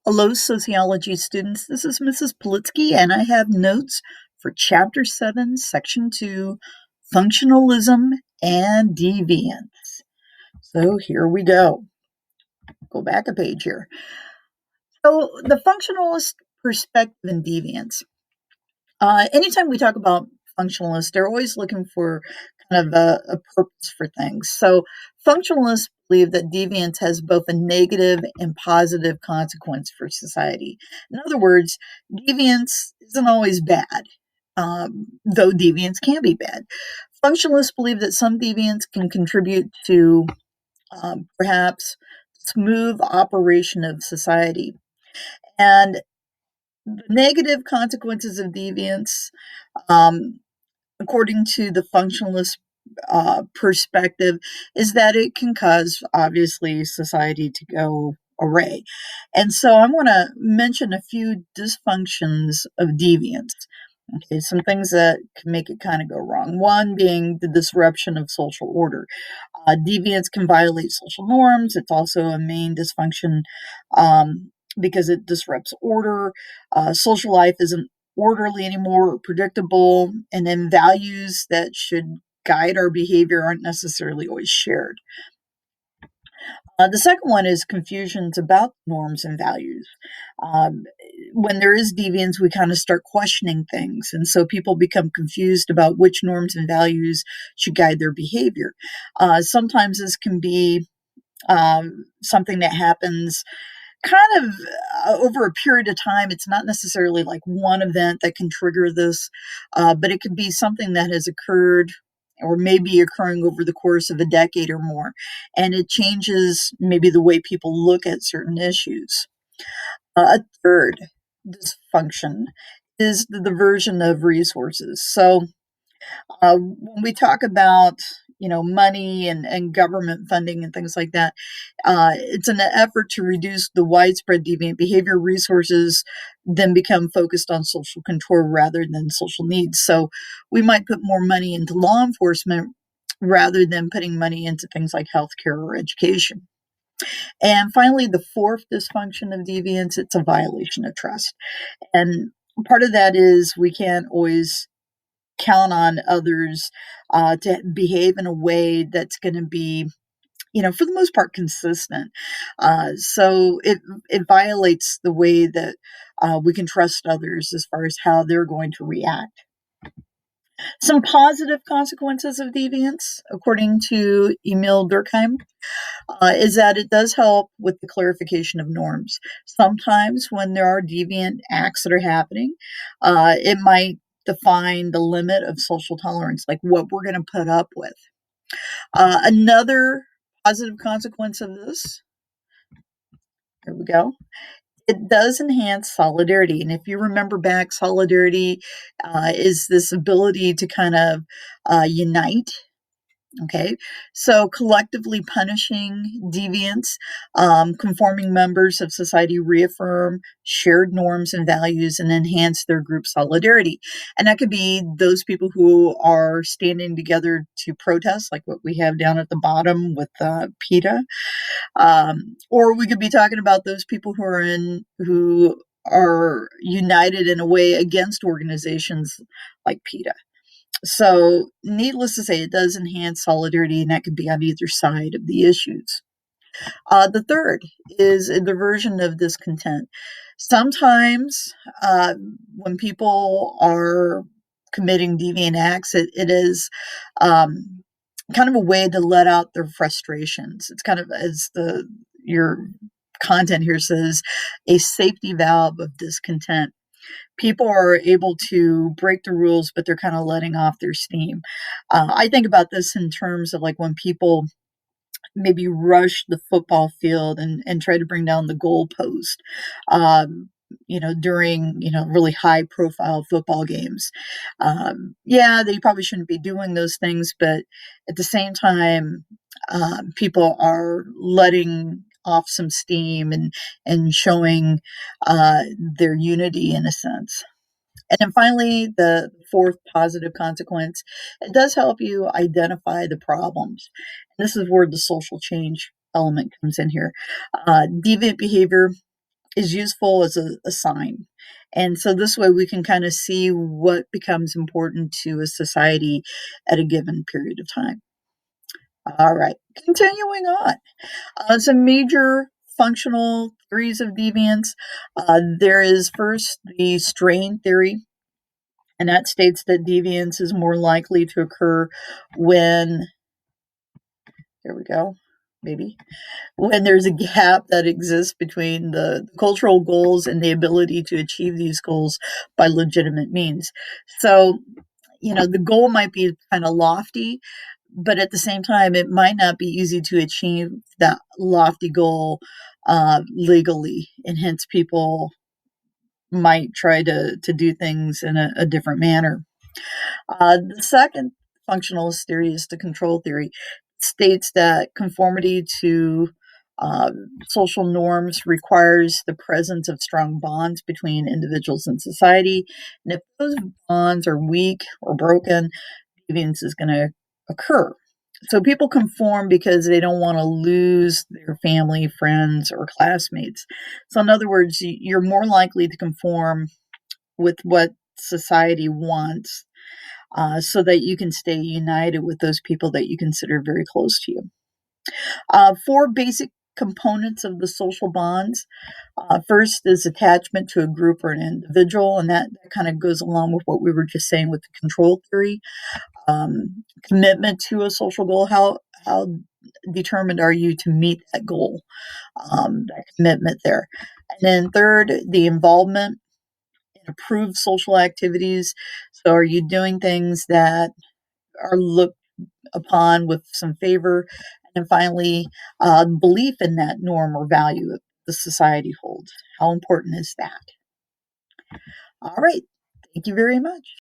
Hello, sociology students. This is Mrs. Politsky, and I have notes for Chapter 7, Section 2, Functionalism and Deviance. So here we go. Go back a page here. So, the functionalist perspective and deviance. Anytime we talk about functionalists, they're always looking for kind of a purpose for things. So, functionalists believe that deviance has both a negative and positive consequence for society. In other words, deviance isn't always bad, though deviance can be bad. Functionalists believe that some deviance can contribute to perhaps smooth operation of society. And the negative consequences of deviance, um, according to the functionalist perspective, is that it can cause, obviously, society to go awry. And so I want to mention a few dysfunctions of deviance. Okay, some things that can make it kind of go wrong. One being the disruption of social order. Deviance can violate social norms. It's also a main dysfunction because it disrupts order. Social life isn't orderly anymore or predictable, and then values that should guide our behavior aren't necessarily always shared. The second one is confusions about norms and values. Um, when there is deviance, we kind of start questioning things. And so people become confused about which norms and values should guide their behavior. Sometimes this can be something that happens kind of over a period of time. It's not necessarily like one event that can trigger this, but it could be something that has occurred or maybe occurring over the course of a decade or more. And it changes maybe the way people look at certain issues. A third dysfunction is the diversion of resources. So when we talk about money and government funding and things like that, it's an effort to reduce the widespread deviant behavior. Resources then become focused on social control rather than social needs. So we might put more money into law enforcement rather than putting money into things like healthcare or education. And finally, the fourth dysfunction of deviance, it's a violation of trust. And part of that is we can't always count on others to behave in a way that's going to be, for the most part, consistent. So it violates the way that we can trust others as far as how they're going to react. Some positive consequences of deviance, according to Emil Durkheim, is that it does help with the clarification of norms. Sometimes when there are deviant acts that are happening, it might define the limit of social tolerance, like what we're going to put up with. Another positive consequence of this, here we go, it does enhance solidarity. And if you remember back, solidarity is this ability to kind of unite. Okay, so collectively punishing deviants, conforming members of society reaffirm shared norms and values and enhance their group solidarity. And that could be those people who are standing together to protest, like what we have down at the bottom with PETA. Or we could be talking about those people who are united in a way against organizations like PETA. So, needless to say, it does enhance solidarity, and that could be on either side of the issues. The third is a diversion of discontent. Sometimes, when people are committing deviant acts, it is kind of a way to let out their frustrations. It's kind of, as your content here says, a safety valve of discontent. People are able to break the rules, but they're kind of letting off their steam. I think about this in terms of like when people maybe rush the football field and try to bring down the goalpost. During really high profile football games. Yeah, they probably shouldn't be doing those things, but at the same time, people are letting off some steam and showing their unity in a sense. And then finally, the fourth positive consequence, it does help you identify the problems. This is where the social change element comes in here. Deviant behavior is useful as a sign. And so this way we can kind of see what becomes important to a society at a given period of time. All right, continuing on. Some major functional theories of deviance. There is first the strain theory, and that states that deviance is more likely to occur when, there we go, maybe, when there's a gap that exists between the cultural goals and the ability to achieve these goals by legitimate means. So, the goal might be kind of lofty, but at the same time, it might not be easy to achieve that lofty goal legally, and hence people might try to do things in a different manner. The second functionalist theory is the control theory. It states that conformity to social norms requires the presence of strong bonds between individuals and society. And if those bonds are weak or broken, deviance is going to occur. So people conform because they don't want to lose their family, friends, or classmates. So, in other words, you're more likely to conform with what society wants so that you can stay united with those people that you consider very close to you. Four basic components of the social bonds. First is attachment to a group or an individual, and that kind of goes along with what we were just saying with the control theory. Commitment to a social goal. How determined are you to meet that goal? That commitment there. And then third, the involvement in approved social activities. So are you doing things that are looked upon with some favor? And then finally, belief in that norm or value that the society holds. How important is that? All right. Thank you very much.